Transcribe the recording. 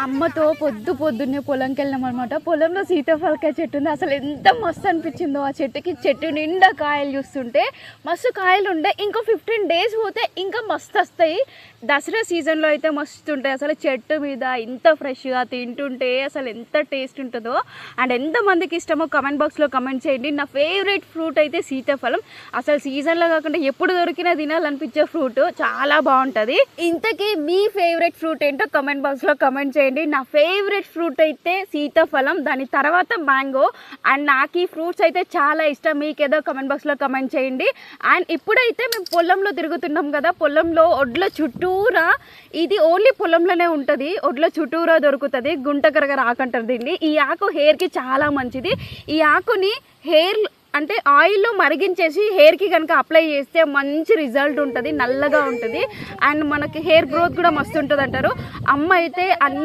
అమ్మతో పొద్దున్నే పొలంకి వెళ్ళాం అనమాట. పొలంలో సీతాఫలకాయ చెట్టు ఉంది. అసలు ఎంత మస్తు అనిపించిందో ఆ చెట్టు నిండా కాయలు చూస్తుంటే. మస్తు కాయలు ఉండే. ఇంకో 15 డేస్ పోతే ఇంకా మస్తు వస్తాయి. దసరా సీజన్లో అయితే మస్తు ఉంటాయి. అసలు చెట్టు మీద ఇంత ఫ్రెష్గా తింటుంటే అసలు ఎంత టేస్ట్ ఉంటుందో. అండ్ ఎంతమందికి ఇష్టమో కమెంట్ బాక్స్లో కమెంట్ చేయండి. నా ఫేవరెట్ ఫ్రూట్ అయితే సీతాఫలం. అసలు సీజన్లో కాకుండా ఎప్పుడు దొరికినా తినాలనిపించే ఫ్రూట్. చాలా బాగుంటుంది. ఇంతకీ మీ ఫేవరెట్ ఫ్రూట్ ఏంటో కమెంట్ బాక్స్లో కమెంట్ చేయండి. నా ఫేవరెట్ ఫ్రూట్ అయితే సీతాఫలం, దాని తర్వాత మ్యాంగో. అండ్ నాకు ఈ ఫ్రూట్స్ అయితే చాలా ఇష్టం. మీకేదో కమెంట్ బాక్స్లో కమెంట్ చేయండి. అండ్ ఇప్పుడైతే మేము పొలంలో తిరుగుతున్నాం కదా, పొలంలో ఒడ్ల చుట్టూరా, ఇది ఓన్లీ పొలంలోనే ఉంటుంది, ఒడ్ల చుట్టూరా దొరుకుతుంది గుంటకరగర ఆకు అంటారు దీన్ని. ఈ ఆకు హెయిర్కి చాలా మంచిది. ఈ ఆకుని హెయిర్ అంటే ఆయిల్లో మరిగించేసి హెయిర్కి కనుక అప్లై చేస్తే మంచి రిజల్ట్ ఉంటుంది, నల్లగా ఉంటుంది. అండ్ మనకి హెయిర్ గ్రోత్ కూడా మస్తు ఉంటుంది అంటారు. అమ్మ అయితే అన్ని